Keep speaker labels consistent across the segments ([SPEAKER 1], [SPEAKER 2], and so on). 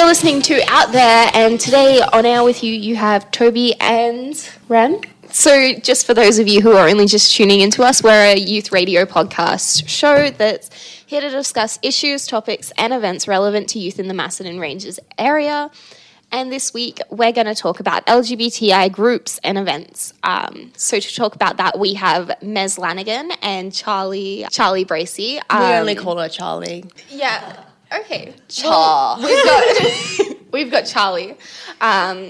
[SPEAKER 1] You're listening to Out There, and today on air with you, you have Toby and Ren. So just for those of you who are only just tuning into us, we're a youth radio podcast show that's here to discuss issues, topics, and events relevant to youth in the Macedon Ranges area. And this week, we're going to talk about LGBTI groups and events. So to talk about that, we have Mes Lanigan and Charlie Bracey.
[SPEAKER 2] We only call her Charlie.
[SPEAKER 1] Yeah. Okay.
[SPEAKER 2] Char.
[SPEAKER 1] Well, we've got Charlie.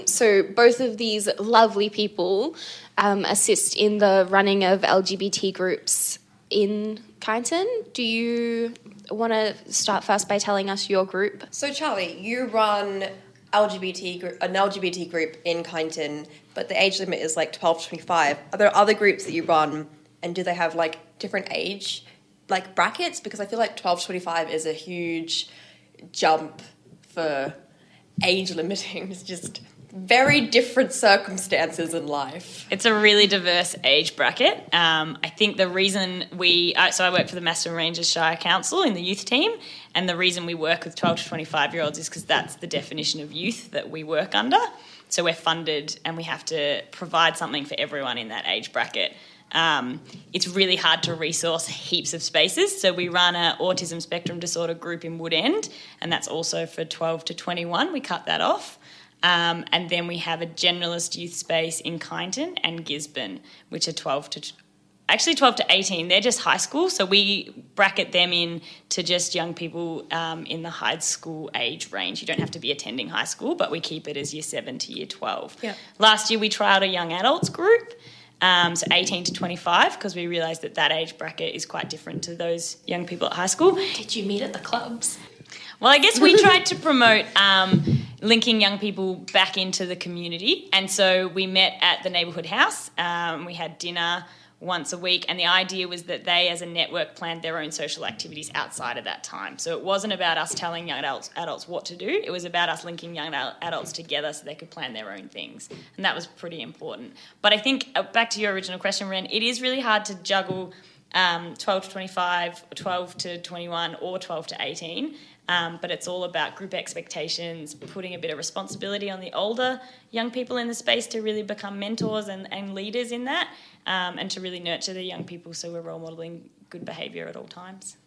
[SPEAKER 1] So both of these lovely people assist in the running of LGBT groups in Kyneton. Do you want to start first by telling us your group?
[SPEAKER 2] So Charlie, you run an LGBT group in Kyneton, but the age limit is like 12 to 25. Are there other groups that you run, and do they have like different age like brackets? Because I feel like 12 to 25 is a huge jump for age limiting. It's just very different circumstances in life.
[SPEAKER 3] It's a really diverse age bracket. I think the reason I work for the Macedon Ranges Shire Council in the youth team, and the reason we work with 12 to 25-year-olds is because that's the definition of youth that we work under. So we're funded and we have to provide something for everyone in that age bracket. It's really hard to resource heaps of spaces. So we run an autism spectrum disorder group in Wood End, and that's also for 12 to 21. We cut that off. And then we have a generalist youth space in Kyneton and Gisborne, which are 12 to 18. They're just high school, so we bracket them in to just young people in the high school age range. You don't have to be attending high school, but we keep it as year 7 to year 12.
[SPEAKER 2] Yep.
[SPEAKER 3] Last year we trialled a young adults group, so 18 to 25, because we realised that age bracket is quite different to those young people at high school.
[SPEAKER 1] Did you meet at the clubs?
[SPEAKER 3] Well, I guess we tried to promote linking young people back into the community, and so we met at the neighbourhood house. We had dinner once a week, and the idea was that they, as a network, planned their own social activities outside of that time. So it wasn't about us telling young adults what to do. It was about us linking young adults together so they could plan their own things, and that was pretty important. But I think, back to your original question, Ren, it is really hard to juggle 12 to 25, 12 to 21, or 12 to 18. But it's all about group expectations, putting a bit of responsibility on the older young people in the space to really become mentors and leaders in that, and to really nurture the young people, so we're role modelling good behaviour at all times.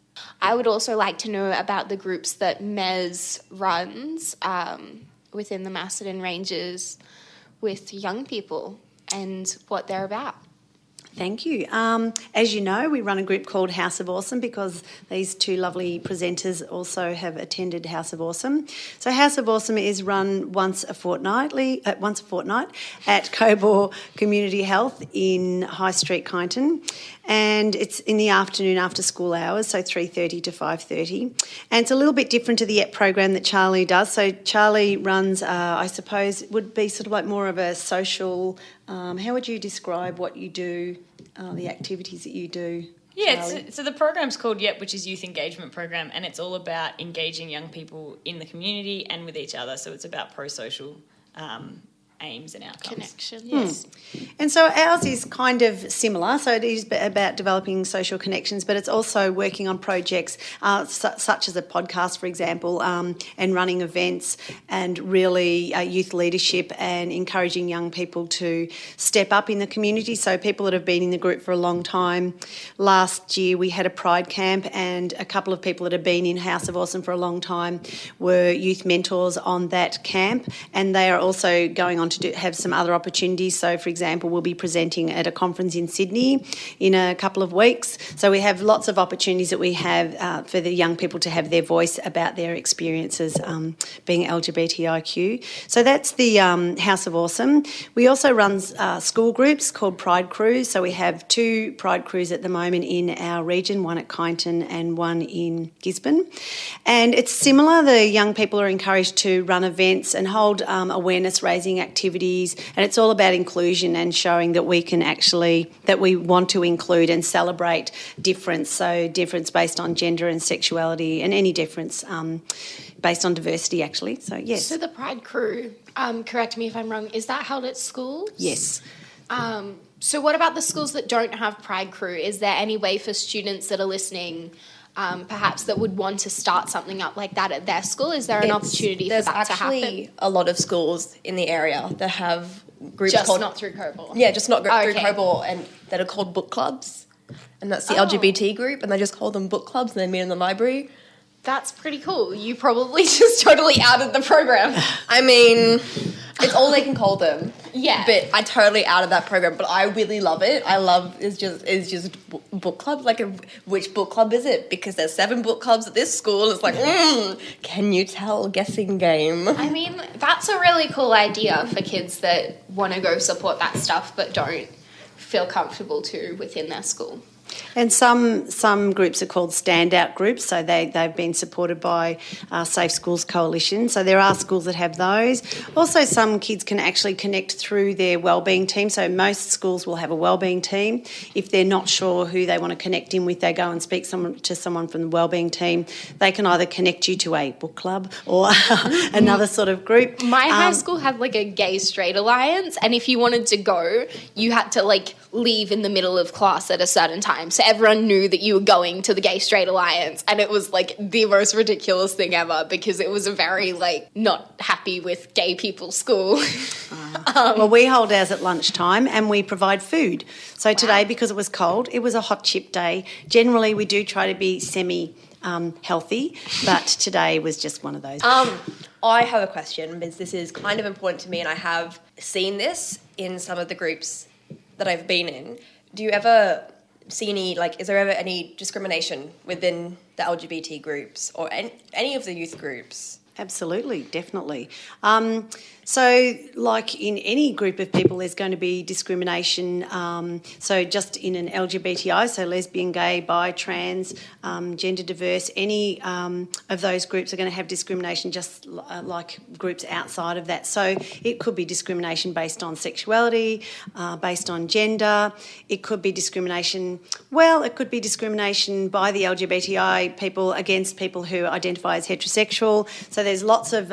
[SPEAKER 1] I would also like to know about the groups that Mes runs within the Macedon Ranges with young people and what they're about.
[SPEAKER 4] Thank you. As you know, we run a group called House of Awesome because these two lovely presenters also have attended House of Awesome. So House of Awesome is run once a fortnight at Cobaw Community Health in High Street, Kyneton. And it's in the afternoon after school hours, so 3:30 to 5:30. And it's a little bit different to the YEP program that Charlie does. So Charlie runs, I suppose, would be sort of like more of a social, how would you describe what you do, the activities that you do?
[SPEAKER 3] Yeah, so the program's called YEP, which is Youth Engagement Program, and it's all about engaging young people in the community and with each other. So it's about pro-social aims and outcomes.
[SPEAKER 1] Connection, yes.
[SPEAKER 4] And so ours is kind of similar. So it is about developing social connections, but it's also working on projects such as a podcast, for example, and running events and really youth leadership and encouraging young people to step up in the community. So people that have been in the group for a long time. Last year we had a Pride camp, and a couple of people that have been in House of Awesome for a long time were youth mentors on that camp, and they are also going on to have some other opportunities. So, for example, we'll be presenting at a conference in Sydney in a couple of weeks. So we have lots of opportunities that we have for the young people to have their voice about their experiences being LGBTIQ. So that's the House of Awesome. We also run school groups called Pride Crews. So we have 2 Pride Crews at the moment in our region, one at Kyneton and one in Gisborne. And it's similar. The young people are encouraged to run events and hold awareness-raising activities, and it's all about inclusion and showing that we want to include and celebrate difference. So difference based on gender and sexuality, and any difference based on diversity, actually. So yes.
[SPEAKER 1] So the Pride Crew, correct me if I'm wrong, is that held at schools?
[SPEAKER 4] Yes.
[SPEAKER 1] So what about the schools that don't have Pride Crew? Is there any way for students that are listening perhaps that would want to start something up like that at their school? Is there an opportunity for that to happen?
[SPEAKER 2] There's actually a lot of schools in the area that have groups
[SPEAKER 1] Just
[SPEAKER 2] called...
[SPEAKER 1] not through Cobaw?
[SPEAKER 2] Yeah, just not through
[SPEAKER 1] Okay.
[SPEAKER 2] Cobaw, and that are called book clubs. And that's the LGBT group, and they just call them book clubs, and they meet in the library.
[SPEAKER 1] That's pretty cool. You probably just totally outed the program.
[SPEAKER 2] I mean, it's all they can call them.
[SPEAKER 1] Yeah.
[SPEAKER 2] But I totally outed that program, but I really love it. I love it's just book clubs. Like, which book club is it? Because there's 7 book clubs at this school. It's like, can you tell? Guessing game.
[SPEAKER 1] I mean, that's a really cool idea for kids that want to go support that stuff but don't feel comfortable to within their school.
[SPEAKER 4] And some groups are called standout groups, so they've been supported by Safe Schools Coalition. So there are schools that have those. Also, some kids can actually connect through their wellbeing team. So most schools will have a wellbeing team. If they're not sure who they want to connect in with, they go and speak to someone from the wellbeing team. They can either connect you to a book club or another sort of group.
[SPEAKER 1] My high school had like a gay straight alliance, and if you wanted to go, you had to like leave in the middle of class at a certain time. So everyone knew that you were going to the Gay Straight Alliance, and it was like the most ridiculous thing ever because it was a very like not happy with gay people school.
[SPEAKER 4] Well, we hold ours at lunchtime and we provide food. So today, because it was cold, it was a hot chip day. Generally, we do try to be healthy, but today was just one of those.
[SPEAKER 2] I have a question because this is kind of important to me, and I have seen this in some of the groups that I've been in. Do you ever see any, like, is there ever any discrimination within the LGBT groups or any of the youth groups?
[SPEAKER 4] Absolutely, definitely. So, like in any group of people, there's going to be discrimination. So, just in an LGBTI, so lesbian, gay, bi, trans, gender diverse, any of those groups are going to have discrimination just like groups outside of that. So, it could be discrimination based on sexuality, based on gender. It could be discrimination, it could be discrimination by the LGBTI people against people who identify as heterosexual. So, there's lots of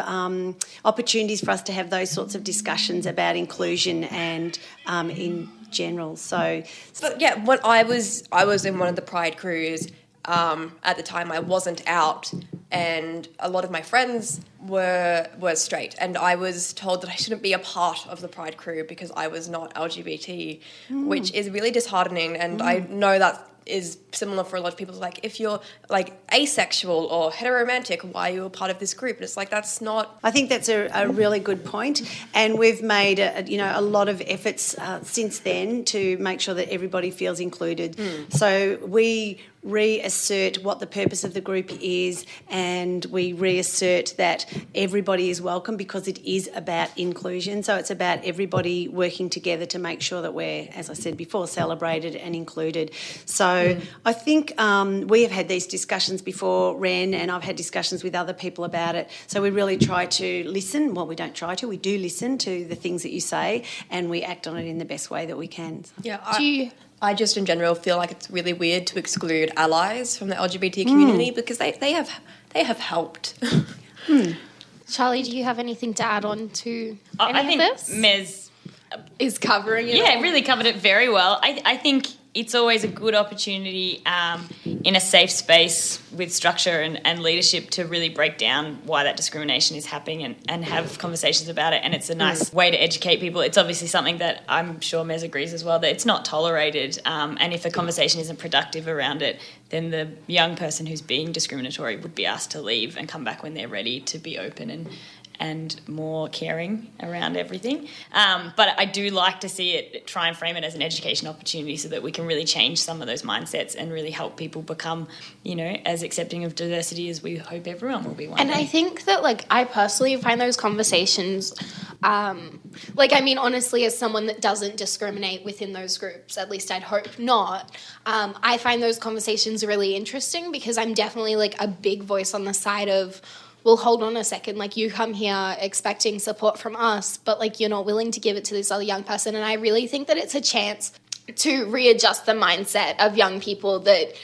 [SPEAKER 4] opportunities for us to have those sorts of discussions about inclusion and in general.
[SPEAKER 2] But yeah, when I was in one of the Pride crews, at the time I wasn't out, and a lot of my friends were straight, and I was told that I shouldn't be a part of the Pride crew because I was not LGBT, which is really disheartening. And I know that is similar for a lot of people. Like, if you're like asexual or heteromantic, why are you a part of this group? And it's like, that's not...
[SPEAKER 4] I think that's a really good point, and we've made a lot of efforts since then to make sure that everybody feels included. So we reassert what the purpose of the group is, and we reassert that everybody is welcome because it is about inclusion. So it's about everybody working together to make sure that we're, as I said before, celebrated and included. So I think we have had these discussions before, Ren, and I've had discussions with other people about it. So we really try to listen. Well, we don't try to. We do listen to the things that you say, and we act on it in the best way that we can.
[SPEAKER 2] Yeah. I just in general feel like it's really weird to exclude allies from the LGBT community because they have helped.
[SPEAKER 1] Charlie, do you have anything to add on to
[SPEAKER 3] I think
[SPEAKER 1] this?
[SPEAKER 3] Mez
[SPEAKER 1] is covering it.
[SPEAKER 3] Yeah, really covered it very well. I think it's always a good opportunity in a safe space with structure and leadership to really break down why that discrimination is happening and have conversations about it. And it's a nice way to educate people. It's obviously something that I'm sure Mez agrees as well, that it's not tolerated. And if a conversation isn't productive around it, then the young person who's being discriminatory would be asked to leave and come back when they're ready to be open and more caring around everything. But I do like to see it, try and frame it as an education opportunity so that we can really change some of those mindsets and really help people become, as accepting of diversity as we hope everyone will be one day.
[SPEAKER 1] I think that, I personally find those conversations, honestly, as someone that doesn't discriminate within those groups, at least I'd hope not, I find those conversations really interesting because I'm definitely, a big voice on the side of, well, hold on a second, you come here expecting support from us, but, you're not willing to give it to this other young person. And I really think that it's a chance to readjust the mindset of young people that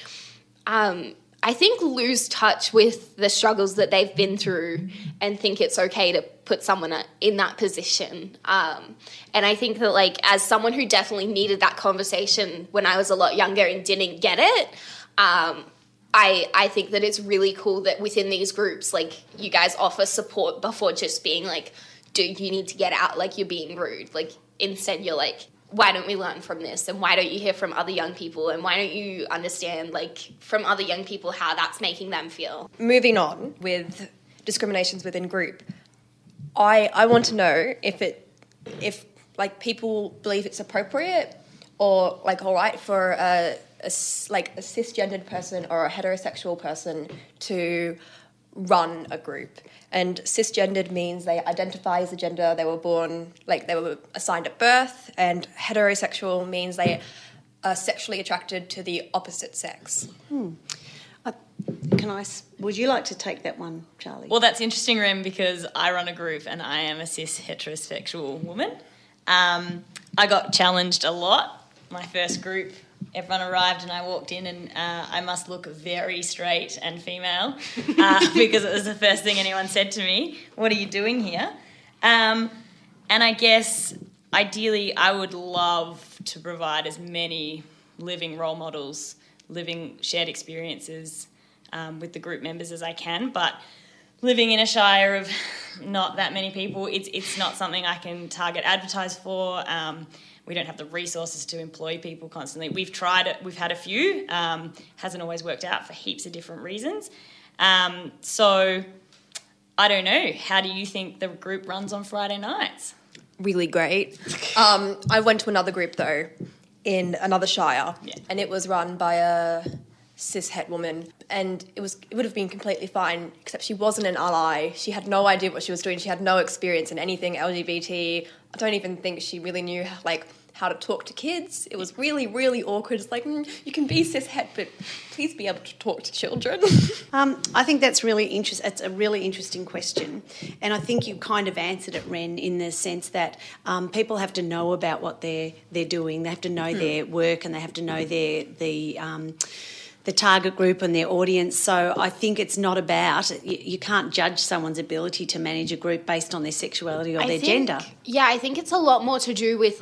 [SPEAKER 1] I think lose touch with the struggles that they've been through and think it's okay to put someone in that position. And I think that, as someone who definitely needed that conversation when I was a lot younger and didn't get it, I think that it's really cool that within these groups, like, you guys offer support before just being like, dude, you need to get out, like, you're being rude. Like, instead you're like, why don't we learn from this? And why don't you hear from other young people? And why don't you understand, like, from other young people how that's making them feel?
[SPEAKER 2] Moving on with discriminations within group, I want to know if like people believe it's appropriate or like all right for a cisgendered person or a heterosexual person to run a group. And cisgendered means they identify as the gender they were born, like they were assigned at birth, and heterosexual means they are sexually attracted to the opposite sex.
[SPEAKER 4] Would you like to take that one, Charlie?
[SPEAKER 3] Well, that's interesting, Rem, because I run a group and I am a cis heterosexual woman. I got challenged a lot. My first group, everyone arrived and I walked in and I must look very straight and female because it was the first thing anyone said to me. What are you doing here? And I guess ideally I would love to provide as many living role models, living shared experiences with the group members as I can, but living in a shire of not that many people, it's not something I can target advertise for. We don't have the resources to employ people constantly. We've tried it, we've had a few, hasn't always worked out for heaps of different reasons. So I don't know, how do you think the group runs on Friday nights?
[SPEAKER 2] Really great. I went to another group though in another shire, and it was run by a cis het woman, and it would have been completely fine, except she wasn't an ally. She had no idea what she was doing. She had no experience in anything LGBT. I don't even think she really knew like how to talk to kids. It was really, really awkward. It's like, you can be cis het, but please be able to talk to children.
[SPEAKER 4] I think that's really interesting. It's a really interesting question, and I think you kind of answered it, Ren, in the sense that people have to know about what they're doing. They have to know their work, and they have to know the target group and their audience. So I think it's not about, you can't judge someone's ability to manage a group based on their sexuality or their gender.
[SPEAKER 1] Yeah, I think it's a lot more to do with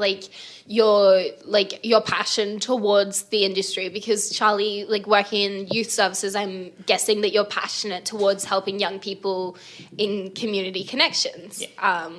[SPEAKER 1] your passion towards the industry, because Charlie, like working in youth services, I'm guessing that you're passionate towards helping young people in community connections. Yeah.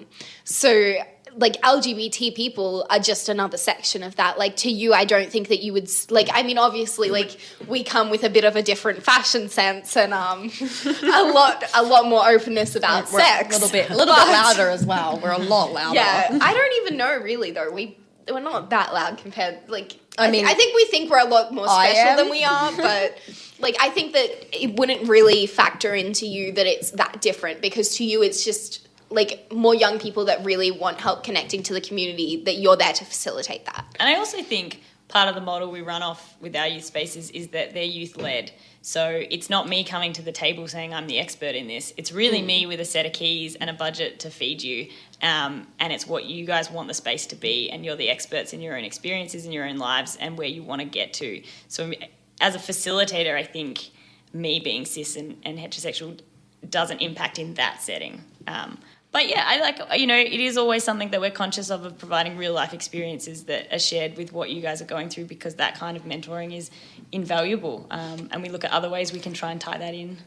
[SPEAKER 1] So like LGBT people are just another section of that. Like to you, I don't think that you would like. I mean, obviously, like we come with a bit of a different fashion sense and a lot more openness about sex.
[SPEAKER 2] A little bit louder as well. We're a lot louder.
[SPEAKER 1] Yeah, I don't even know really though. We're not that loud compared. Like I think we think we're a lot more special than we are, but. Like, I think that it wouldn't really factor into you that it's that different, because to you it's just like more young people that really want help connecting to the community, that you're there to facilitate that.
[SPEAKER 3] And I also think part of the model we run off with our youth spaces is that they're youth-led. So it's not me coming to the table saying I'm the expert in this. It's really me with a set of keys and a budget to feed you. And it's what you guys want the space to be, and you're the experts in your own experiences, in your own lives, and where you want to get to. So as a facilitator, I think me being cis and heterosexual doesn't impact in that setting. But yeah, I like, it is always something that we're conscious of providing real life experiences that are shared with what you guys are going through, because that kind of mentoring is invaluable. And we look at other ways we can try and tie that in.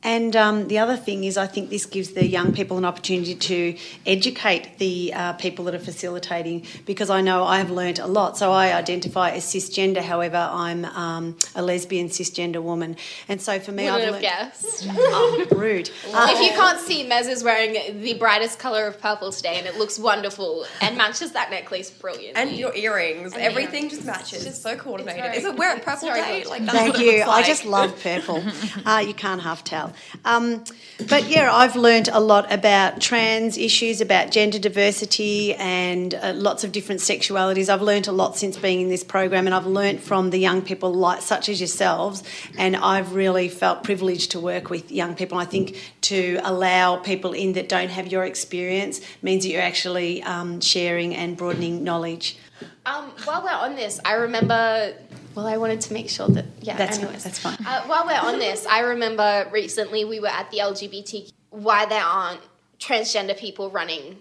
[SPEAKER 4] And the other thing is, I think this gives the young people an opportunity to educate the people that are facilitating, because I know I have learnt a lot. So I identify as cisgender, however, I'm a lesbian cisgender woman. And so for me,
[SPEAKER 1] Wouldn't have guessed.
[SPEAKER 4] Oh, rude.
[SPEAKER 1] If you can't see, Mes is wearing the brightest colour of purple today, and it looks wonderful and matches that necklace brilliantly.
[SPEAKER 2] And your earrings. And everything just matches. It's so coordinated. Is it wear it purple day? Like, that's
[SPEAKER 4] Thank
[SPEAKER 2] what it
[SPEAKER 4] you.
[SPEAKER 2] looks like.
[SPEAKER 4] I just love purple. You can't half tell. But yeah, I've learned a lot about trans issues, about gender diversity, and lots of different sexualities. I've learned a lot since being in this program, and I've learned from the young people such as yourselves, and I've really felt privileged to work with young people. I think to allow people in that don't have your experience means that you're actually sharing and broadening knowledge.
[SPEAKER 1] While we're on this, I remember... Well, I wanted to make sure that... Yeah,
[SPEAKER 4] that's fine.
[SPEAKER 1] While we're on this, I remember recently we were at the LGBT... Why there aren't transgender people running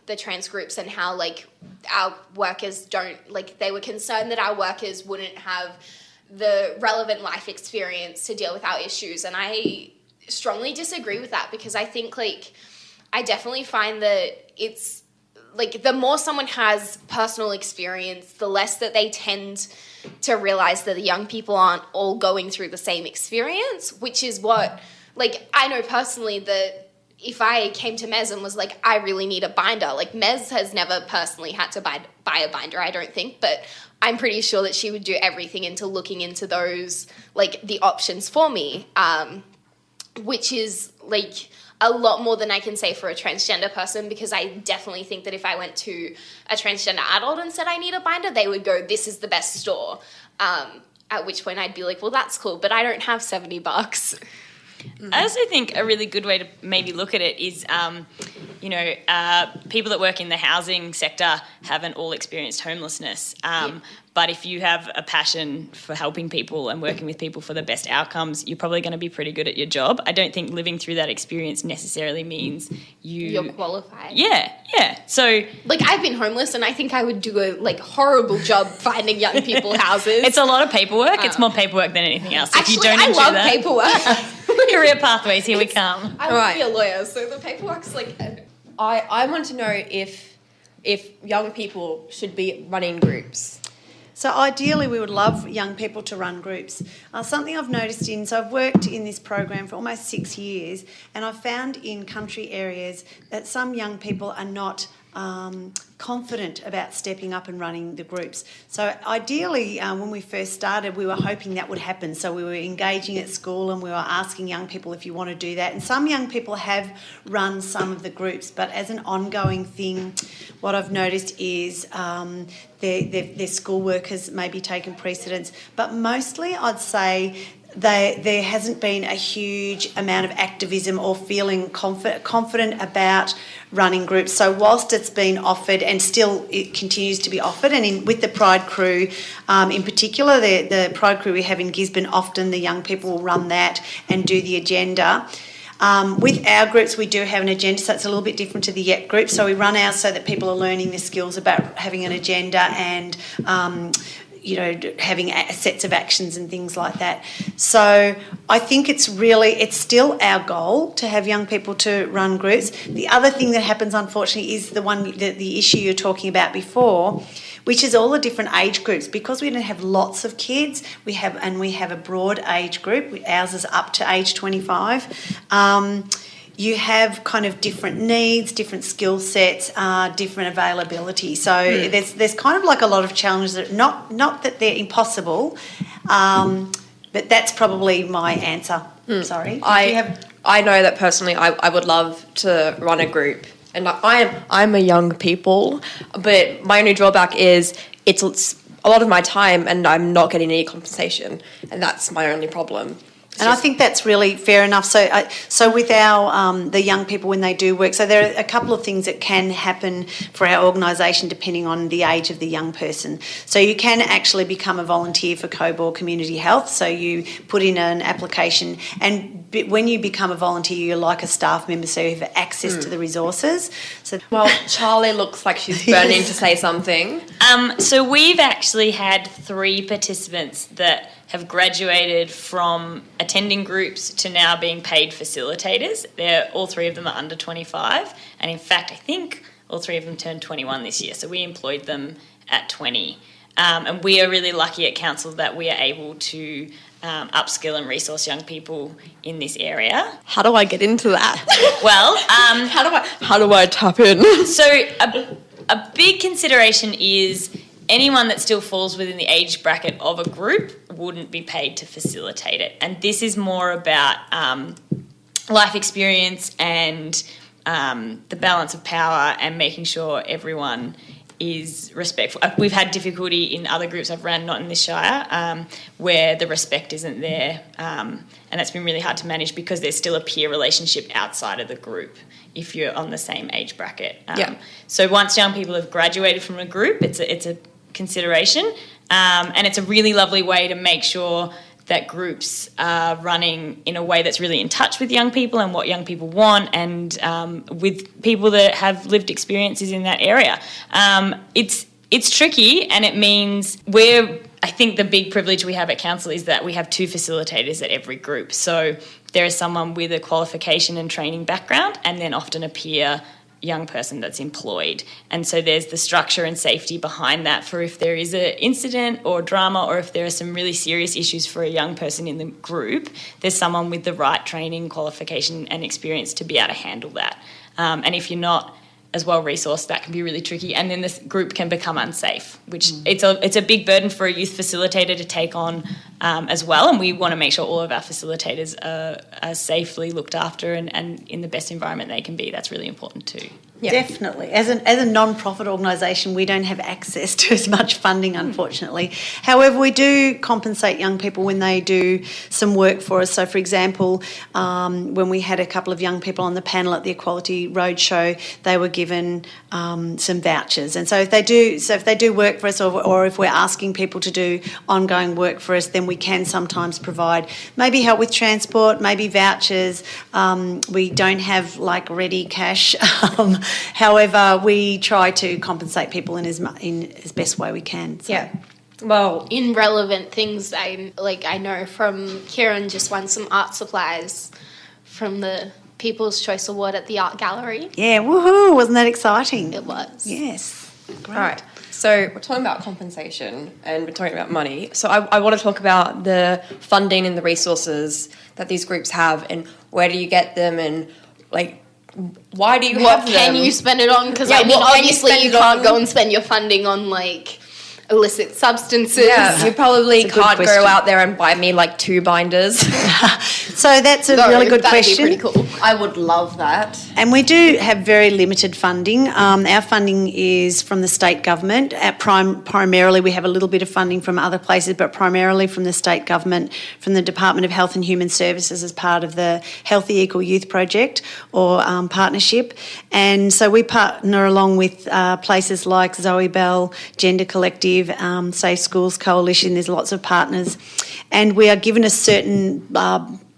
[SPEAKER 1] the trans groups, and how, like, our workers don't... Like, they were concerned that our workers wouldn't have the relevant life experience to deal with our issues. And I strongly disagree with that, because I think, like, I definitely find that it's, like, the more someone has personal experience, the less that they tend to realize that the young people aren't all going through the same experience, which is what, like, I know personally that if I came to Mes and was like, I really need a binder, like, Mes has never personally had to buy a binder, I don't think, but I'm pretty sure that she would do everything into looking into those, like, the options for me, which is, like, a lot more than I can say for a transgender person, because I definitely think that if I went to a transgender adult and said I need a binder, they would go, this is the best store, at which point I'd be like, well, that's cool, but I don't have $70.
[SPEAKER 3] I also think a really good way to maybe look at it is, people that work in the housing sector haven't all experienced homelessness. But if you have a passion for helping people and working with people for the best outcomes, you're probably going to be pretty good at your job. I don't think living through that experience necessarily means you're
[SPEAKER 1] qualified.
[SPEAKER 3] Yeah. So,
[SPEAKER 1] like, I've been homeless, and I think I would do a, like, horrible job finding young people houses.
[SPEAKER 3] It's a lot of paperwork. It's more paperwork than anything else.
[SPEAKER 1] Actually,
[SPEAKER 3] if you don't
[SPEAKER 1] I
[SPEAKER 3] enjoy
[SPEAKER 1] love
[SPEAKER 3] that,
[SPEAKER 1] paperwork.
[SPEAKER 3] career pathways, here we come.
[SPEAKER 1] I want to be a lawyer, so the paperwork's like...
[SPEAKER 2] I want to know if young people should be running groups.
[SPEAKER 4] So ideally, we would love young people to run groups. Something I've noticed so I've worked in this program for almost 6 years, and I've found in country areas that some young people are not confident about stepping up and running the groups. So ideally, when we first started, we were hoping that would happen. So we were engaging at school and we were asking young people if you want to do that. And some young people have run some of the groups, but as an ongoing thing, what I've noticed is their schoolwork has maybe taken precedence. But mostly I'd say there hasn't been a huge amount of activism or feeling confident about running groups. So whilst it's been offered, and still it continues to be offered, and with the Pride crew in particular, the Pride crew we have in Gisborne, often the young people will run that and do the agenda. With our groups, we do have an agenda, so it's a little bit different to the YEP group. So we run ours so that people are learning the skills about having an agenda and having sets of actions and things like that. So I think it's still our goal to have young people to run groups. The other thing that happens, unfortunately, is the issue you're talking about before, which is all the different age groups. Because we don't have lots of kids, we have a broad age group. Ours is up to age 25. You have kind of different needs, different skill sets, different availability. So there's kind of like a lot of challenges that not that they're impossible, but that's probably my answer. Sorry.
[SPEAKER 2] I know that personally I would love to run a group, and I'm a young people, but my only drawback is it's a lot of my time and I'm not getting any compensation, and that's my only problem.
[SPEAKER 4] And I think that's really fair enough. So with our the young people when they do work, so there are a couple of things that can happen for our organisation depending on the age of the young person. So you can actually become a volunteer for Cobaw Community Health. So you put in an application, and when you become a volunteer, you're like a staff member, so you have access to the resources.
[SPEAKER 2] Well, Charlie looks like she's burning to say something.
[SPEAKER 3] So we've actually had 3 participants that have graduated from attending groups to now being paid facilitators. All 3 of them are under 25, and in fact I think all 3 of them turned 21 this year, so we employed them at 20. And we are really lucky at council that we are able to upskill and resource young people in this area.
[SPEAKER 2] How do I get into that?
[SPEAKER 3] Well,
[SPEAKER 2] how do I tap in?
[SPEAKER 3] So a big consideration is anyone that still falls within the age bracket of a group wouldn't be paid to facilitate it. And this is more about life experience and the balance of power and making sure everyone is respectful. We've had difficulty in other groups I've run, not in this shire, where the respect isn't there. And that's been really hard to manage because there's still a peer relationship outside of the group if you're on the same age bracket. So once young people have graduated from a group, it's a consideration, and it's a really lovely way to make sure that groups are running in a way that's really in touch with young people and what young people want, and with people that have lived experiences in that area. It's tricky, and it means we're I think the big privilege we have at council is that we have 2 facilitators at every group. So there is someone with a qualification and training background, and then often a peer young person that's employed. And so there's the structure and safety behind that for if there is an incident or drama, or if there are some really serious issues for a young person in the group, there's someone with the right training, qualification and experience to be able to handle that. And if you're not as well resourced, that can be really tricky, and then this group can become unsafe, which it's a big burden for a youth facilitator to take on as well, and we want to make sure all of our facilitators are safely looked after and in the best environment they can be. That's really important too.
[SPEAKER 2] Yeah.
[SPEAKER 4] Definitely. As a non-profit organisation, we don't have access to as much funding, unfortunately. However, we do compensate young people when they do some work for us. So, for example, when we had a couple of young people on the panel at the Equality Roadshow, they were given some vouchers. And so if they do work for us, or if we're asking people to do ongoing work for us, then we can sometimes provide maybe help with transport, maybe vouchers. We don't have like ready cash. However, we try to compensate people in as best way we can. So.
[SPEAKER 2] Yeah. Well,
[SPEAKER 1] In relevant things, I know from Kieran just won some art supplies from the People's Choice Award at the Art Gallery.
[SPEAKER 4] Yeah, woohoo! Wasn't that exciting?
[SPEAKER 1] It was.
[SPEAKER 4] Yes. Great.
[SPEAKER 2] all right. So we're talking about compensation and we're talking about money. So I want to talk about the funding and the resources that these groups have, and where do you get them, and like why do you
[SPEAKER 1] What
[SPEAKER 2] have them?
[SPEAKER 1] can you spend it on? Because
[SPEAKER 2] Yeah,
[SPEAKER 1] I mean,
[SPEAKER 2] what can you
[SPEAKER 1] obviously
[SPEAKER 2] spend
[SPEAKER 1] you
[SPEAKER 2] it
[SPEAKER 1] can't
[SPEAKER 2] on?
[SPEAKER 1] go and spend your funding on like illicit substances.
[SPEAKER 2] Yeah, you probably
[SPEAKER 4] It's a good
[SPEAKER 2] can't
[SPEAKER 4] question.
[SPEAKER 2] go out there and buy me like 2 binders.
[SPEAKER 4] So that's a
[SPEAKER 1] Though
[SPEAKER 4] really good
[SPEAKER 1] that'd
[SPEAKER 4] question.
[SPEAKER 1] be pretty cool.
[SPEAKER 2] I would love that.
[SPEAKER 4] And we do have very limited funding. Our funding is from the state government. Primarily, we have a little bit of funding from other places, but primarily from the state government, from the Department of Health and Human Services as part of the Healthy Equal Youth Project or partnership. And so we partner along with places like Zoe Bell, Gender Collective, Safe Schools Coalition. There's lots of partners. And we are given a certain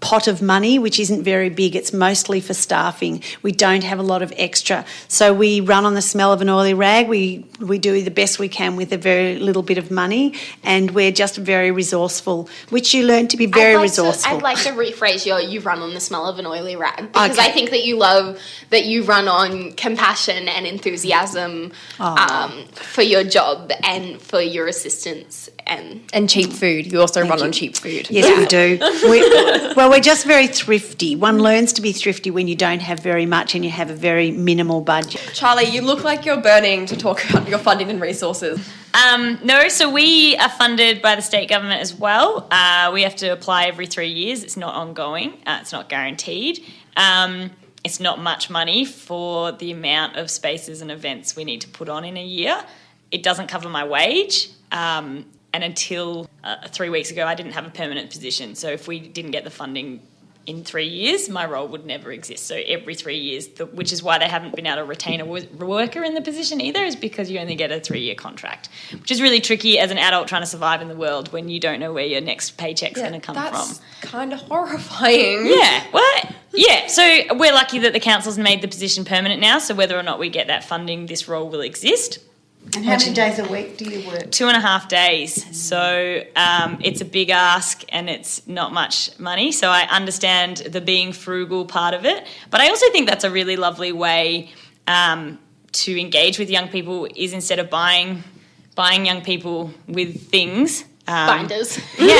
[SPEAKER 4] pot of money, which isn't very big. It's mostly for staffing. We don't have a lot of extra. So we run on the smell of an oily rag. We do the best we can with a very little bit of money, and we're just very resourceful, which you learn to be very resourceful.
[SPEAKER 1] I'd like to rephrase you run on the smell of an oily rag, because
[SPEAKER 4] Okay.
[SPEAKER 1] I think that you run on compassion and enthusiasm for your job and for your assistance.
[SPEAKER 2] And cheap food. You also run on cheap food.
[SPEAKER 4] Yes, we do. We're just very thrifty. One learns to be thrifty when you don't have very much and you have a very minimal budget.
[SPEAKER 2] Charlie, you look like you're burning to talk about your funding and resources.
[SPEAKER 3] No, so we are funded by the state government as well. We have to apply every 3 years. It's not ongoing. It's not guaranteed. It's not much money for the amount of spaces and events we need to put on in a year. It doesn't cover my wage. And until 3 weeks ago, I didn't have a permanent position. So if we didn't get the funding in 3 years, my role would never exist. So every 3 years, which is why they haven't been able to retain a worker in the position either, is because you only get a 3-year contract, which is really tricky as an adult trying to survive in the world when you don't know where your next paycheck's going to come from.
[SPEAKER 2] That's kind of horrifying.
[SPEAKER 3] Yeah, what? Yeah, so we're lucky that the council's made the position permanent now, so whether or not we get that funding, this role will exist.
[SPEAKER 4] And how many days a week do you work?
[SPEAKER 3] 2.5 days. So it's a big ask and it's not much money. So I understand the being frugal part of it. But I also think that's a really lovely way to engage with young people, is instead of buying young people with things.
[SPEAKER 1] Binders.
[SPEAKER 3] Yeah.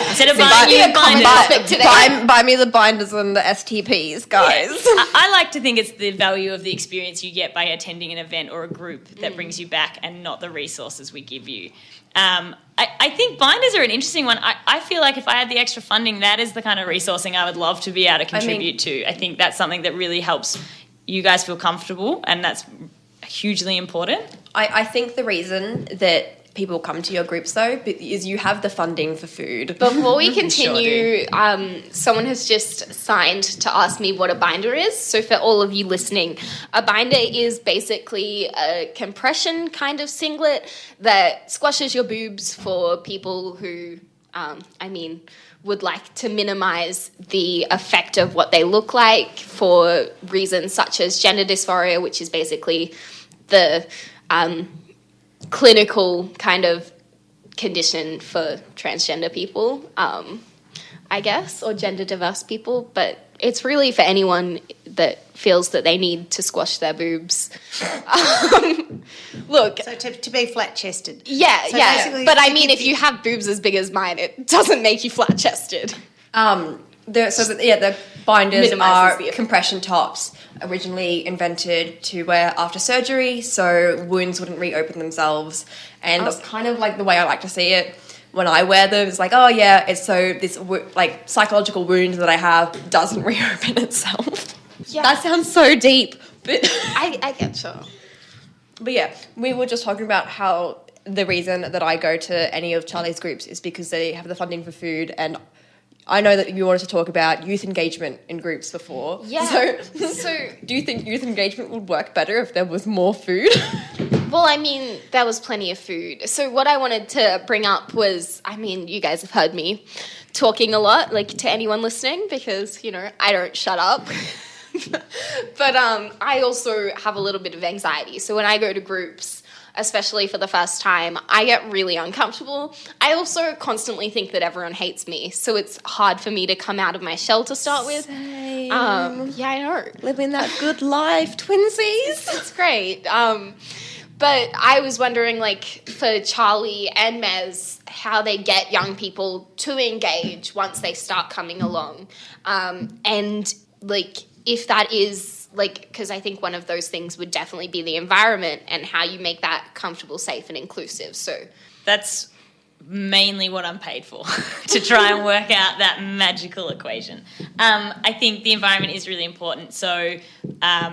[SPEAKER 3] Instead of buying you binders.
[SPEAKER 2] Buy me the binders and the STPs, guys.
[SPEAKER 3] Yeah. I like to think it's the value of the experience you get by attending an event or a group that brings you back, and not the resources we give you. I think binders are an interesting one. I feel like if I had the extra funding, that is the kind of resourcing I would love to be able to contribute to. I think that's something that really helps you guys feel comfortable, and that's hugely important.
[SPEAKER 2] I think the reason that people come to your groups though is you have the funding for food.
[SPEAKER 1] Before we continue, someone has just signed to ask me what a binder is. So for all of you listening, a binder is basically a compression kind of singlet that squashes your boobs for people who, would like to minimise the effect of what they look like for reasons such as gender dysphoria, which is basically the clinical kind of condition for transgender people, I guess, or gender diverse people, but it's really for anyone that feels that they need to squash their boobs. Look.
[SPEAKER 4] So to be flat-chested.
[SPEAKER 1] Yeah,
[SPEAKER 4] So
[SPEAKER 1] yeah.
[SPEAKER 4] basically
[SPEAKER 1] But I mean, if you have boobs as big as mine, it doesn't make you flat-chested.
[SPEAKER 2] The binders
[SPEAKER 1] Minimises
[SPEAKER 2] are
[SPEAKER 1] the-
[SPEAKER 2] compression tops, originally invented to wear after surgery, so wounds wouldn't reopen themselves. And that's kind of like the way I like to see it. When I wear them, it's like, oh yeah, it's so this like psychological wound that I have doesn't reopen itself.
[SPEAKER 1] Yeah.
[SPEAKER 2] That sounds so deep, but
[SPEAKER 1] I get you.
[SPEAKER 2] But yeah, we were just talking about how the reason that I go to any of Charlie's groups is because they have the funding for food, and I know that you wanted to talk about youth engagement in groups before.
[SPEAKER 1] Yeah.
[SPEAKER 2] So do you think youth engagement would work better if there was more food?
[SPEAKER 1] Well, I mean, there was plenty of food. So what I wanted to bring up was, I mean, you guys have heard me talking a lot, like to anyone listening, because, you know, I don't shut up. But I also have a little bit of anxiety. So when I go to groups, especially for the first time, I get really uncomfortable. I also constantly think that everyone hates me, so it's hard for me to come out of my shell to start with.
[SPEAKER 2] Same.
[SPEAKER 1] Yeah, I know.
[SPEAKER 2] Living that good life, twinsies.
[SPEAKER 1] It's great. But I was wondering, like, for Charlie and Mes, how they get young people to engage once they start coming along. And, like, if that is, like, because I think one of those things would definitely be the environment and how you make that comfortable, safe, and inclusive. So
[SPEAKER 3] That's mainly what I'm paid for, to try and work out that magical equation. I think the environment is really important. So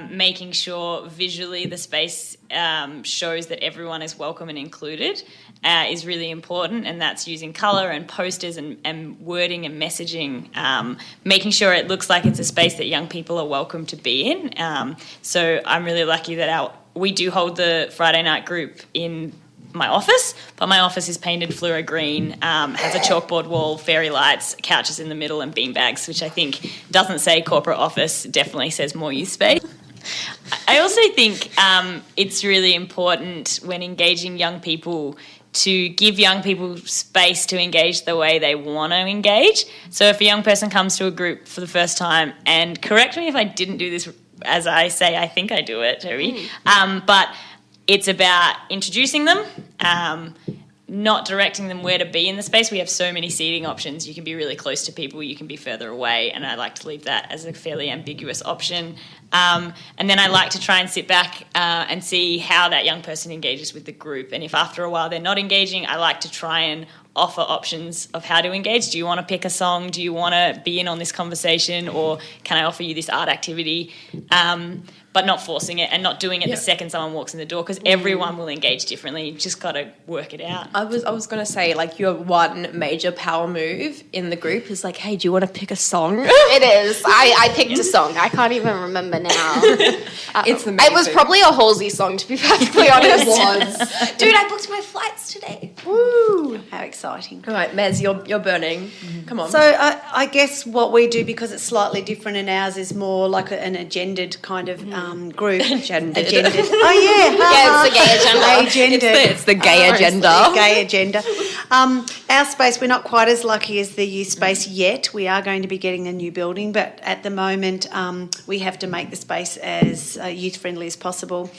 [SPEAKER 3] making sure visually the space shows that everyone is welcome and included is really important, and that's using colour and posters and wording and messaging, making sure it looks like it's a space that young people are welcome to be in. So I'm really lucky that we do hold the Friday night group in my office, but my office is painted fluoro green, has a chalkboard wall, fairy lights, couches in the middle, and beanbags, which I think doesn't say corporate office, definitely says more youth space. I also think it's really important when engaging young people to give young people space to engage the way they want to engage. So if a young person comes to a group for the first time, and correct me if I didn't do this as I say I think I do it, Toby, but it's about introducing them, not directing them where to be in the space. We have so many seating options. You can be really close to people, you can be further away, and I like to leave that as a fairly ambiguous option. And then I like to try and sit back and see how that young person engages with the group. And if after a while they're not engaging, I like to try and offer options of how to engage. Do you want to pick a song? Do you want to be in on this conversation? Or can I offer you this art activity? But not forcing it and not doing it the second someone walks in the door, because everyone will engage differently. You just got to work it out.
[SPEAKER 2] I was going to say, like, your one major power move in the group is like, hey, do you want to pick a song?
[SPEAKER 1] it is. I picked a song. I can't even remember now.
[SPEAKER 2] It's amazing.
[SPEAKER 1] It was probably a Halsey song, to be perfectly honest.
[SPEAKER 2] It was. Dude, I booked my flights today.
[SPEAKER 4] Woo! How exciting.
[SPEAKER 2] All right, Mes, you're burning. Come on.
[SPEAKER 4] So I guess what we do, because it's slightly different and ours is more like an agendered kind of group.
[SPEAKER 2] Agendered.
[SPEAKER 4] Oh, yeah.
[SPEAKER 1] Yeah, it's the gay agenda.
[SPEAKER 4] Agendered.
[SPEAKER 2] It's the gay agenda.
[SPEAKER 4] Gay agenda. Our space, we're not quite as lucky as the youth space yet. We are going to be getting a new building, but at the moment we have to make the space as youth-friendly as possible.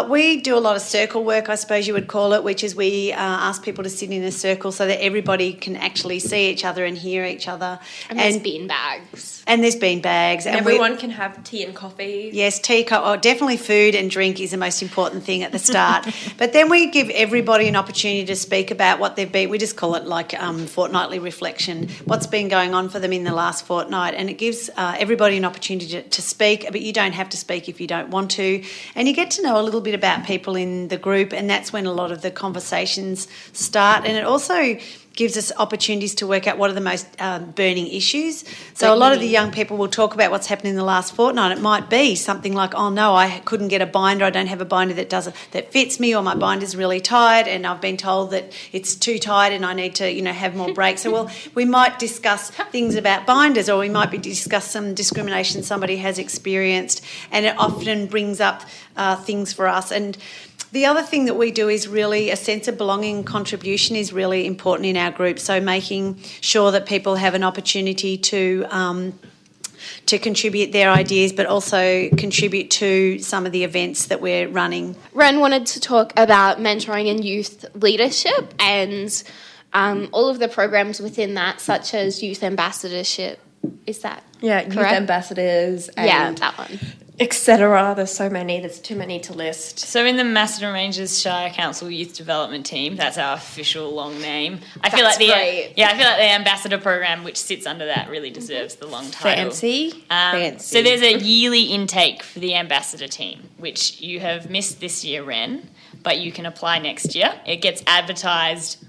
[SPEAKER 4] We do a lot of circle work, I suppose you would call it, which is we ask people to sit in a circle so that everybody can actually see each other and hear each other.
[SPEAKER 1] And there's bean bags.
[SPEAKER 4] And there's bean bags. And
[SPEAKER 2] everyone can have tea and coffee.
[SPEAKER 4] Yes, definitely food and drink is the most important thing at the start. But then we give everybody an opportunity to speak about what they've been. We just call it like fortnightly reflection, what's been going on for them in the last fortnight. And it gives everybody an opportunity to speak, but you don't have to speak if you don't want to. And you get to know a little bit about people in the group, and that's when a lot of the conversations start. And it also gives us opportunities to work out what are the most burning issues. So a lot of the young people will talk about what's happened in the last fortnight. It might be something like, oh no, I couldn't get a binder, I don't have a binder that fits me, or my binder's really tight and I've been told that it's too tight and I need to, have more breaks. So we might discuss things about binders, or we might discuss some discrimination somebody has experienced, and it often brings up things for us. And The other thing that we do is really a sense of belonging. Contribution is really important in our group. So making sure that people have an opportunity to contribute their ideas, but also contribute to some of the events that we're running.
[SPEAKER 1] Ren wanted to talk about mentoring and youth leadership and all of the programs within that, such as youth ambassadorship. Is that
[SPEAKER 2] youth
[SPEAKER 1] correct?
[SPEAKER 2] ambassadors and
[SPEAKER 1] that one.
[SPEAKER 2] etc. There's so many. There's too many to list.
[SPEAKER 3] So in the Macedon Ranges Shire Council Youth Development Team, that's our official long name. I feel like the ambassador program, which sits under that, really deserves the long title.
[SPEAKER 2] Fancy.
[SPEAKER 3] So there's a yearly intake for the ambassador team, which you have missed this year, Ren, but you can apply next year. It gets advertised.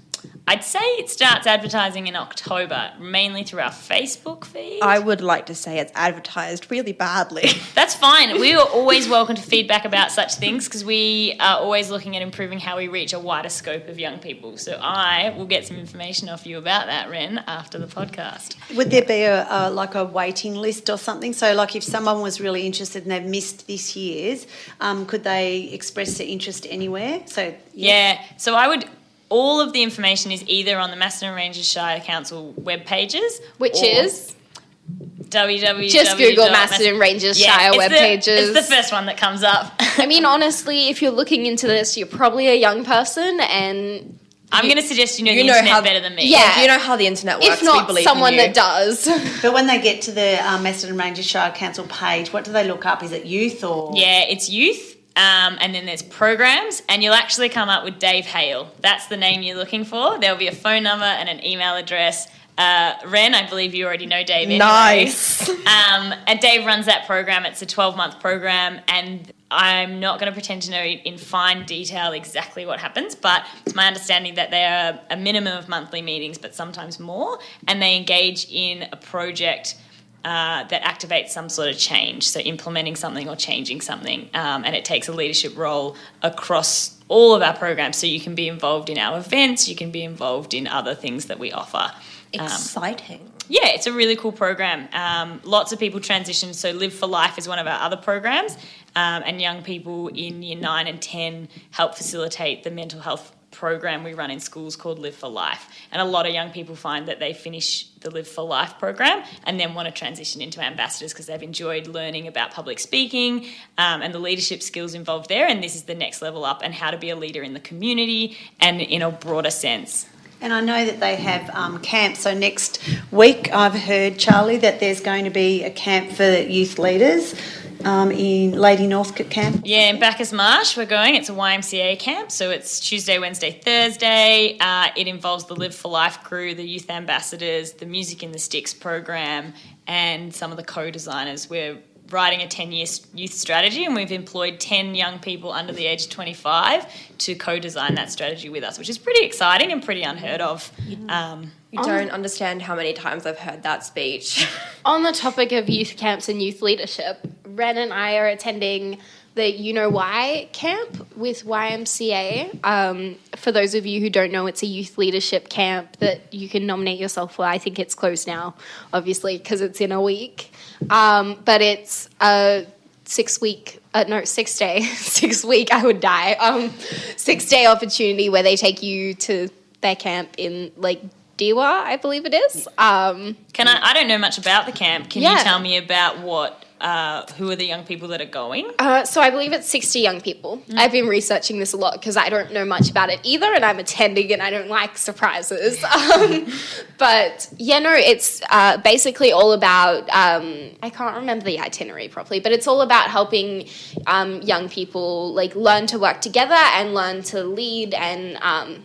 [SPEAKER 3] I'd say it starts advertising in October, mainly through our Facebook feed.
[SPEAKER 2] I would like to say it's advertised really badly.
[SPEAKER 3] That's fine. We are always welcome to feedback about such things because we are always looking at improving how we reach a wider scope of young people. So I will get some information off you about that, Ren, after the podcast.
[SPEAKER 4] Would there be a waiting list or something? So like if someone was really interested and they've missed this year's, could they express their interest anywhere? So
[SPEAKER 3] So I would... All of the information is either on the Macedon Ranges Shire Council web pages,
[SPEAKER 1] Which is
[SPEAKER 3] www.
[SPEAKER 1] just Google Macedon Ranges Shire web pages.
[SPEAKER 3] It's the first one that comes up.
[SPEAKER 1] I mean, honestly, if you're looking into this, you're probably a young person, and
[SPEAKER 3] I'm going to suggest you know the internet better than me.
[SPEAKER 1] Yeah.
[SPEAKER 2] If you know how the internet works,
[SPEAKER 1] if not
[SPEAKER 2] we believe
[SPEAKER 1] someone
[SPEAKER 2] in you.
[SPEAKER 1] that does.
[SPEAKER 4] But when they get to the Macedon Ranges Shire Council page, what do they look up? Is it youth or...?
[SPEAKER 3] Yeah, it's youth. And then there's programs, and you'll actually come up with Dave Hale. That's the name you're looking for. There'll be a phone number and an email address. Ren, I believe you already know Dave anyway.
[SPEAKER 2] Nice.
[SPEAKER 3] And Dave runs that program. It's a 12-month program, and I'm not going to pretend to know in fine detail exactly what happens, but it's my understanding that they are a minimum of monthly meetings, but sometimes more, and they engage in a project that activates some sort of change, so implementing something or changing something, and it takes a leadership role across all of our programs, so you can be involved in our events, you can be involved in other things that we offer.
[SPEAKER 2] Exciting.
[SPEAKER 3] Yeah, it's a really cool program. Lots of people transition, so Live for Life is one of our other programs, and young people in year 9 and 10 help facilitate the mental health program we run in schools called Live for Life. And a lot of young people find that they finish the Live for Life program and then want to transition into ambassadors because they've enjoyed learning about public speaking and the leadership skills involved there. And this is the next level up and how to be a leader in the community and in a broader sense.
[SPEAKER 4] And I know that they have camps. So next week I've heard, Charlie, that there's going to be a camp for youth leaders in Lady Northcote camp.
[SPEAKER 3] Yeah, in Bacchus Marsh we're going. It's a YMCA camp, so it's Tuesday, Wednesday, Thursday. It involves the Live for Life crew, the youth ambassadors, the Music in the Sticks program, and some of the co-designers. We're writing a 10-year youth strategy, and we've employed 10 young people under the age of 25 to co-design that strategy with us, which is pretty exciting and pretty unheard of.
[SPEAKER 2] You don't understand how many times I've heard that speech.
[SPEAKER 1] On the topic of youth camps and youth leadership, Ren and I are attending the You Know Why camp with YMCA. For those of you who don't know, it's a youth leadership camp that you can nominate yourself for. I think it's closed now, obviously, because it's in a week. But it's a 6 week, 6 day, 6 week, I would die, 6 day opportunity where they take you to their camp in Dewa, I believe it is.
[SPEAKER 3] I don't know much about the camp. Can you
[SPEAKER 1] Yeah.
[SPEAKER 3] tell me about who are the young people that are going?
[SPEAKER 1] So I believe it's 60 young people. I've been researching this a lot because I don't know much about it either, and I'm attending and I don't like surprises. But yeah, no, it's basically all about, I can't remember the itinerary properly, but it's all about helping young people learn to work together and learn to lead and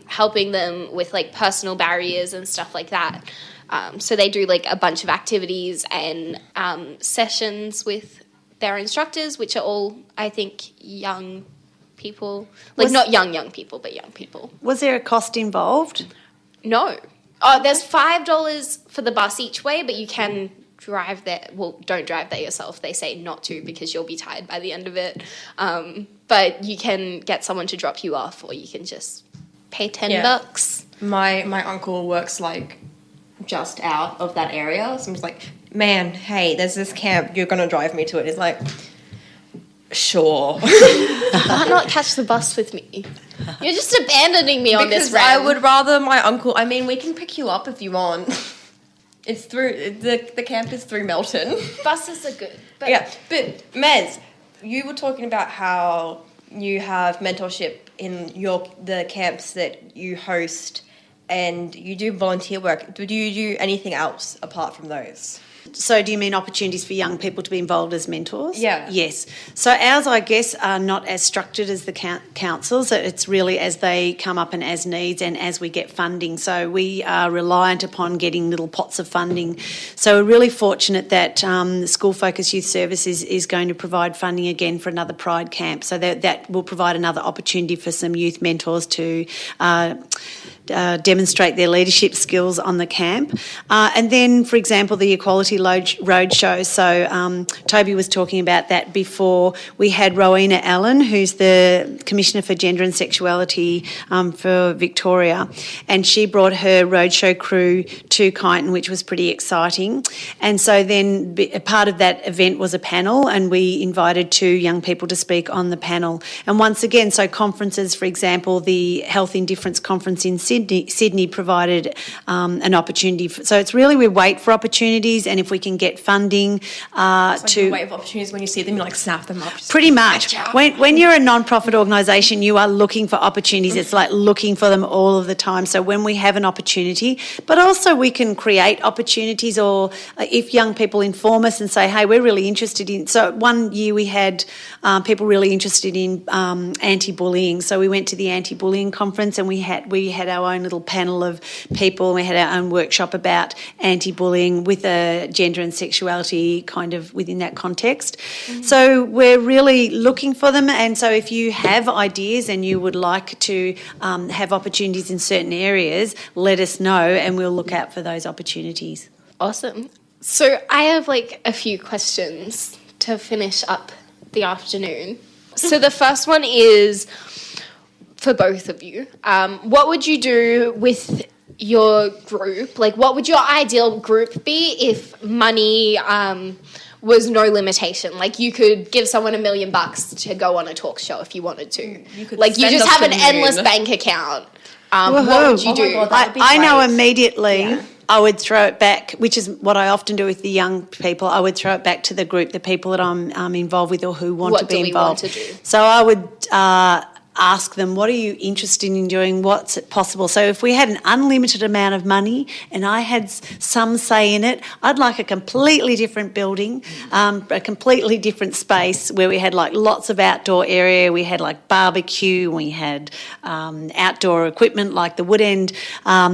[SPEAKER 1] helping them with personal barriers and stuff like that. So they do a bunch of activities and sessions with their instructors, which are all, I think, young people. Not young people, but young people.
[SPEAKER 4] Was there a cost involved?
[SPEAKER 1] No. Oh, there's $5 for the bus each way, but you can drive there. Well, don't drive there yourself. They say not to because you'll be tired by the end of it. But you can get someone to drop you off, or you can just pay $10.
[SPEAKER 2] My uncle works just out of that area, so I'm just man, hey, there's this camp, you're gonna drive me to it. It's Sure.
[SPEAKER 1] Why not catch the bus with me? You're just abandoning me on this
[SPEAKER 2] Because I
[SPEAKER 1] round.
[SPEAKER 2] would rather my uncle... I mean, we can pick you up if you want. It's through... The camp is through Melton.
[SPEAKER 1] Buses are good. But
[SPEAKER 2] Yeah, but Mez, you were talking about how you have mentorship in the camps that you host and you do volunteer work. Do you do anything else apart from those?
[SPEAKER 4] So do you mean opportunities for young people to be involved as mentors?
[SPEAKER 2] Yeah.
[SPEAKER 4] Yes. So ours, I guess, are not as structured as the councils. It's really as they come up and as needs and as we get funding. So we are reliant upon getting little pots of funding. So we're really fortunate that the School Focused Youth Services is going to provide funding again for another Pride camp. So that will provide another opportunity for some youth mentors to demonstrate their leadership skills on the camp. And then, for example, the Equality Roadshow. So Toby was talking about that before. We had Rowena Allen, who's the Commissioner for Gender and Sexuality for Victoria, and she brought her roadshow crew to Kyneton, which was pretty exciting. And so then a part of that event was a panel, and we invited 2 young people to speak on the panel. And once again, so conferences, for example, the Health Indifference Conference in Sydney provided an opportunity. So it's really we wait for opportunities, and if we can get funding
[SPEAKER 2] You wait for opportunities when you see them, you like snap them up.
[SPEAKER 4] Pretty much. When you're a non-profit organisation, you are looking for opportunities. It's like looking for them all of the time. So when we have an opportunity, but also we can create opportunities, or if young people inform us and say, hey, we're really interested in... So one year we had people really interested in anti-bullying. So we went to the anti-bullying conference, and we had our own little panel of people, and we had our own workshop about anti-bullying with a gender and sexuality kind of within that context. So we're really looking for them, and so if you have ideas and you would like to have opportunities in certain areas, let us know and we'll look out for those opportunities.
[SPEAKER 1] Awesome. So I have like a few questions to finish up the afternoon. So the first one is for both of you. What would you do with your group? Like, what would your ideal group be if money was no limitation? Like, you could give someone $1 million to go on a talk show if you wanted to. You just have an endless bank account. What would you do?
[SPEAKER 2] God, that would be
[SPEAKER 4] I know
[SPEAKER 2] great.
[SPEAKER 4] immediately.
[SPEAKER 2] Yeah.
[SPEAKER 4] I would throw it back, which is what I often do with the young people. I would throw it back to the group, the people that I'm involved with or who want to be involved.
[SPEAKER 1] What do we want to do?
[SPEAKER 4] So I would ask them, what are you interested in doing? What's it possible? So if we had an unlimited amount of money and I had some say in it, I'd like a completely different building, a completely different space where we had like lots of outdoor area. We had like barbecue. We had outdoor equipment like the Woodend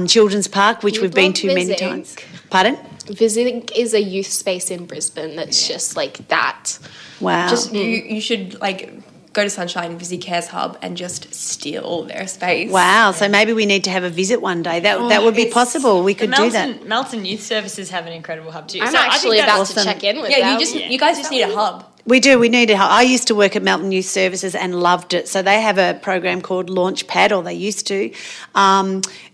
[SPEAKER 4] Children's Park, which we've been to many times. Pardon?
[SPEAKER 1] Visiting is a youth space in Brisbane that's just like that.
[SPEAKER 4] Wow.
[SPEAKER 2] You should like go to Sunshine Visi Cares Hub and just steal their space.
[SPEAKER 4] Wow, so maybe we need to have a visit one day. That would be possible. We could do that.
[SPEAKER 3] Melton Youth Services have an incredible hub too.
[SPEAKER 1] I'm
[SPEAKER 3] So I
[SPEAKER 1] actually
[SPEAKER 3] think
[SPEAKER 1] about
[SPEAKER 3] that's
[SPEAKER 1] to check in with
[SPEAKER 2] Yeah,
[SPEAKER 1] them.
[SPEAKER 2] you guys just need a hub.
[SPEAKER 4] We do. We need to. I used to work at Melton Youth Services and loved it. So they have a program called Launchpad, or they used to,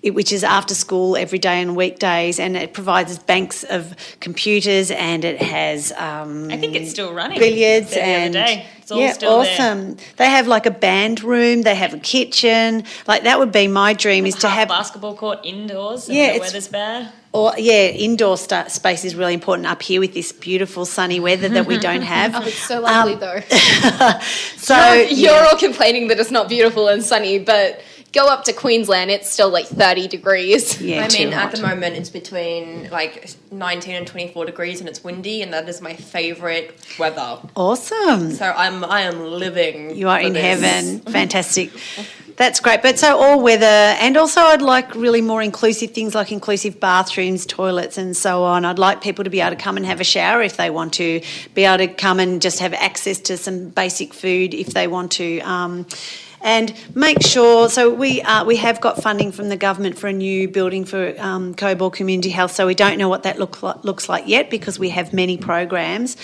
[SPEAKER 4] which is after school every day and weekdays, and it provides us banks of computers, and it has.
[SPEAKER 3] I think it's still running.
[SPEAKER 4] Billiards
[SPEAKER 3] The
[SPEAKER 4] and
[SPEAKER 3] other day. It's all still
[SPEAKER 4] awesome. They have like a band room. They have a kitchen. Like that would be my dream, is to have
[SPEAKER 3] basketball court indoors.
[SPEAKER 4] Yeah,
[SPEAKER 3] if the
[SPEAKER 4] it's-
[SPEAKER 3] weather's bad.
[SPEAKER 4] Indoor space is really important up here with this beautiful sunny weather that we don't have.
[SPEAKER 1] Oh, it's so lovely though.
[SPEAKER 4] So
[SPEAKER 1] You're all complaining that it's not beautiful and sunny, but go up to Queensland, it's still like 30 degrees.
[SPEAKER 4] Yeah,
[SPEAKER 2] I mean,
[SPEAKER 4] too
[SPEAKER 2] at
[SPEAKER 4] hot.
[SPEAKER 2] the moment it's between like 19 and 24 degrees and it's windy, and that is my favourite weather.
[SPEAKER 4] Awesome.
[SPEAKER 2] So I am living.
[SPEAKER 4] You are
[SPEAKER 2] for
[SPEAKER 4] in
[SPEAKER 2] this.
[SPEAKER 4] heaven. Fantastic. That's great. But so all weather, and also I'd like really more inclusive things like inclusive bathrooms, toilets and so on. I'd like people to be able to come and have a shower if they want to, be able to come and just have access to some basic food if they want to. And make sure, so we have got funding from the government for a new building for Cobaw Community Health, so we don't know what that looks like yet because we have many programs.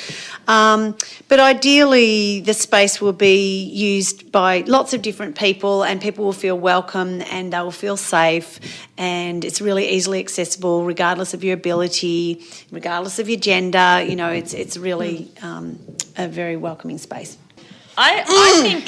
[SPEAKER 4] But ideally the space will be used by lots of different people, and people will feel welcome and they will feel safe, and it's really easily accessible regardless of your ability, regardless of your gender. You know, it's really a very welcoming space.
[SPEAKER 3] I think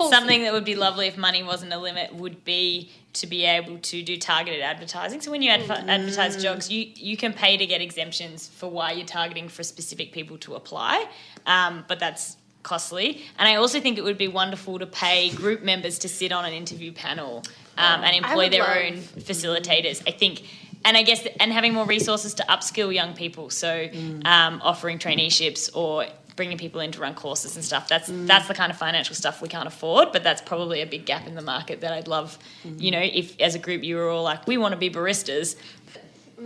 [SPEAKER 3] something that would be lovely if money wasn't a limit would be to be able to do targeted advertising. So when you advertise jobs, you can pay to get exemptions for why you're targeting for specific people to apply, but that's costly. And I also think it would be wonderful to pay group members to sit on an interview panel and employ their own facilitators. I think, and I guess, and having more resources to upskill young people. So offering traineeships or bringing people in to run courses and stuff. That's the kind of financial stuff we can't afford, but that's probably a big gap in the market that I'd love, you know, if as a group you were all like, we want to be baristas.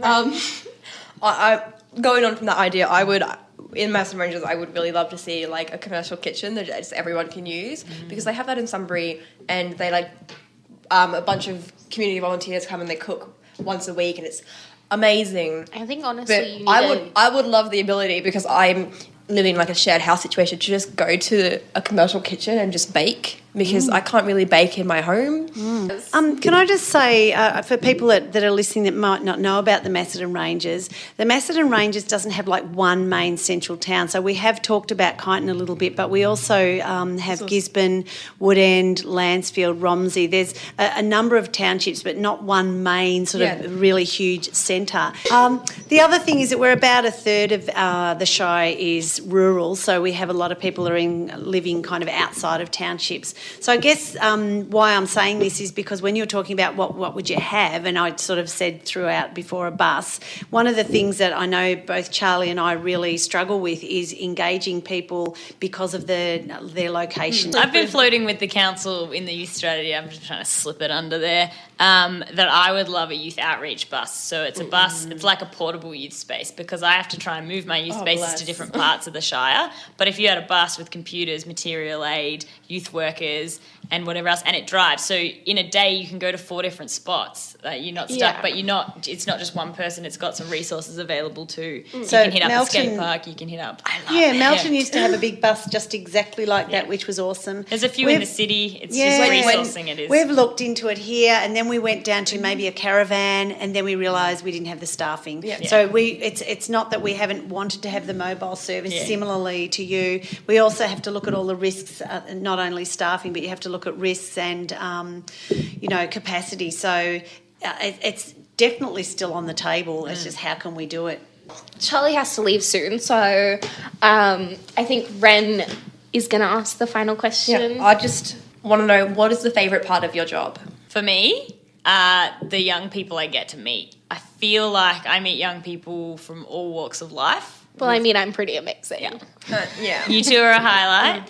[SPEAKER 2] I going on from that idea, I would, in Macedon Ranges, I would really love to see like a commercial kitchen that just everyone can use, because they have that in Sunbury, and they like a bunch of community volunteers come and they cook once a week, and it's amazing.
[SPEAKER 1] I think honestly,
[SPEAKER 2] but I would love the ability, because I'm living like a shared house situation, to just go to a commercial kitchen and just bake, because I can't really bake in my home.
[SPEAKER 4] Can I just say, for people that are listening that might not know about the Macedon Ranges, the Macedon Ranges doesn't have like one main central town. So we have talked about Kyneton a little bit, but we also have Gisborne, Woodend, Lansfield, Romsey. There's a number of townships, but not one main sort of really huge centre. The other thing is that we're about a third of the Shire is rural, so we have a lot of people that are living kind of outside of townships. So I guess why I'm saying this is because when you're talking about what would you have, and I sort of said throughout before a bus, one of the things that I know both Charlie and I really struggle with is engaging people because of their location.
[SPEAKER 3] I've been floating with the council in the youth strategy, I'm just trying to slip it under there, that I would love a youth outreach bus. So it's a bus, it's like a portable youth space, because I have to try and move my youth spaces to different parts of the Shire. But if you had a bus with computers, material aid, youth workers, and whatever else, and it drives. So in a day you can go to 4 different spots. You're not stuck, but it's not just one person, it's got some resources available too. So you can hit up the skate park, you can hit up...
[SPEAKER 4] Melton used to have a big bus just exactly like that, which was awesome.
[SPEAKER 3] There's a few in the city, it's just resourcing it is.
[SPEAKER 4] We've looked into it here, and then we went down to maybe a caravan, and then we realised we didn't have the staffing. So it's not that we haven't wanted to have the mobile service. Similarly to you, we also have to look at all the risks, not only staffing, but you have to look at risks and capacity. So it's definitely still on the table. It's just how can we do it?
[SPEAKER 1] Charlie has to leave soon, so I think Ren is going to ask the final question.
[SPEAKER 2] I just want to know, what is the favourite part of your job?
[SPEAKER 3] For me, the young people I get to meet. I feel like I meet young people from all walks of life.
[SPEAKER 1] Well, I mean, I'm pretty amazing.
[SPEAKER 3] You two are a highlight.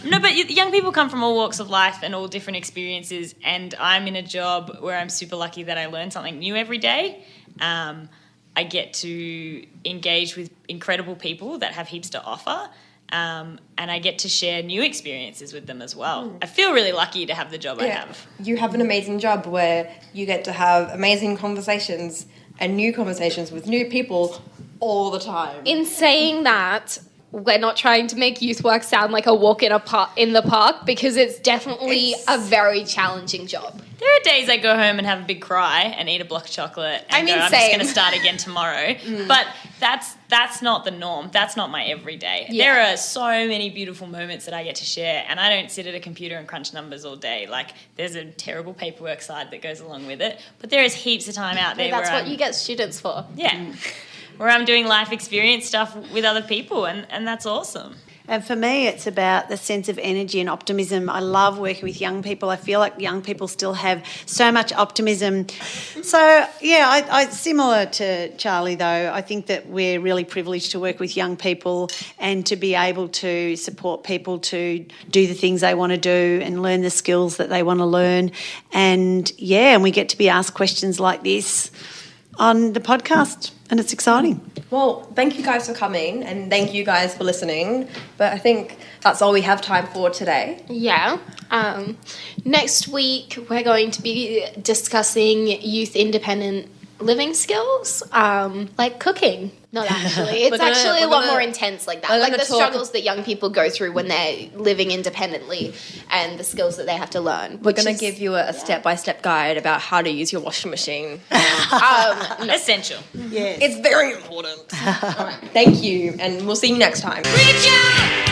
[SPEAKER 3] No, but young people come from all walks of life and all different experiences, and I'm in a job where I'm super lucky that I learn something new every day. I get to engage with incredible people that have heaps to offer, and I get to share new experiences with them as well. I feel really lucky to have the job I have.
[SPEAKER 2] You have an amazing job where you get to have amazing conversations and new conversations with new people all the time.
[SPEAKER 1] In saying that, we're not trying to make youth work sound like a walk in the park, because it's definitely a very challenging job.
[SPEAKER 3] There are days I go home and have a big cry and eat a block of chocolate and I'm just going to start again tomorrow. But that's not the norm. That's not my everyday. Yeah. There are so many beautiful moments that I get to share, and I don't sit at a computer and crunch numbers all day. Like, there's a terrible paperwork side that goes along with it, but there is heaps of time out there.
[SPEAKER 1] That's what you get students for.
[SPEAKER 3] Yeah. Where I'm doing life experience stuff with other people, and that's awesome.
[SPEAKER 4] And for me, it's about the sense of energy and optimism. I love working with young people. I feel like young people still have so much optimism. So, I similar to Charlie, though, I think that we're really privileged to work with young people and to be able to support people to do the things they want to do and learn the skills that they want to learn. And we get to be asked questions like this on the podcast, and it's exciting.
[SPEAKER 2] Well, thank you guys for coming, and thank you guys for listening. But I think that's all we have time for today.
[SPEAKER 1] Yeah. Next week, we're going to be discussing youth independent living skills, like cooking. Not actually. It's actually a lot more intense like that. Like the struggles that young people go through when they're living independently and the skills that they have to learn.
[SPEAKER 2] We're going to give you a step-by-step guide about how to use your washing machine.
[SPEAKER 3] Essential.
[SPEAKER 4] Yes.
[SPEAKER 2] It's very important. All right. Thank you, and we'll see you next time.
[SPEAKER 3] Reach out!